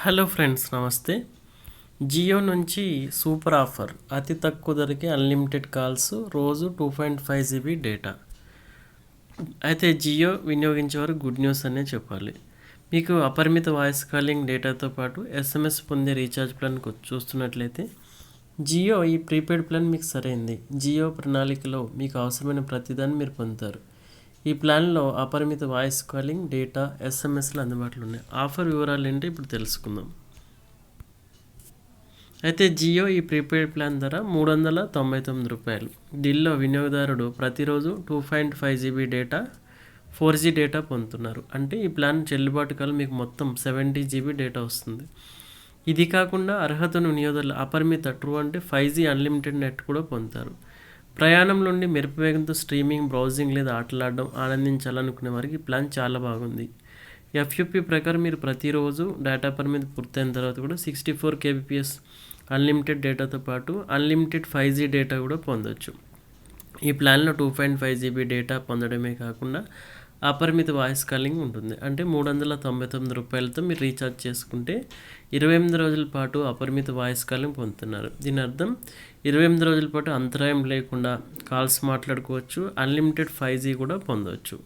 Hello friends, నమస్తే. జియో నుంచి super offer, అతి తక్కువ ధరకి అన్లిమిటెడ్ కాల్స్, రోజు 2.5 జీబీ డేటా. అయితే జియో వినియోగించేవారు గుడ్ న్యూస్ అనే చెప్పాలి. మీకు అపరిమిత వాయిస్ కాలింగ్, డేటాతో పాటు ఎస్ఎంఎస్ పొందే రీఛార్జ్ ప్లాన్ చూస్తున్నట్లయితే జియో ఈ ప్రీపెయిడ్ ప్లాన్ మీకు సరైంది. జియో ప్రణాళికలో మీకు అవసరమైన ప్రతిదాన్ని మీరు పొందుతారు. ఈ ప్లాన్లో అపరిమిత వాయిస్ కాలింగ్, డేటా, ఎస్ఎంఎస్లు అందుబాటులో ఉన్నాయి. ఆఫర్ వివరాలు ఏంటి ఇప్పుడు తెలుసుకుందాం. అయితే జియో ఈ ప్రీపెయిడ్ ప్లాన్ ధర ₹399. దీనిలో వినియోగదారుడు ప్రతిరోజు 2.5 జీబీ డేటా, 4G డేటా పొందుతున్నారు. అంటే ఈ ప్లాన్ చెల్లుబాటు కాలం మీకు మొత్తం 70 జీబీ డేటా వస్తుంది. ఇది కాకుండా అర్హతను వినియోగదారులు అపరిమిత ట్రూ అంటే 5G అన్లిమిటెడ్ నెట్ కూడా పొందుతారు. ప్రయాణంలో ఉండి మెరుపు వేగంతో స్ట్రీమింగ్, బ్రౌజింగ్ లేదా ఆటలాడడం ఆనందించాలనుకునే వారికి ఈ ప్లాన్ చాలా బాగుంది. ఎఫ్యూపీ ప్రకారం మీరు ప్రతిరోజు డేటా పరిమితి పూర్తయిన తర్వాత కూడా 64 kbps అన్లిమిటెడ్ డేటాతో పాటు అన్లిమిటెడ్ 5G డేటా కూడా పొందవచ్చు. ఈ ప్లాన్లో 2.5 జీబీ డేటా పొందడమే కాకుండా అపరిమిత వాయిస్ కాలింగ్ ఉంటుంది. అంటే ₹399తో మీరు రీఛార్జ్ చేసుకుంటే 28 రోజుల పాటు అపరిమిత వాయిస్ కాలింగ్ పొందుతున్నారు. దీని అర్థం 28 రోజుల పాటు అంతరాయం లేకుండా కాల్స్ మాట్లాడుకోవచ్చు, అన్లిమిటెడ్ 5G కూడా పొందవచ్చు.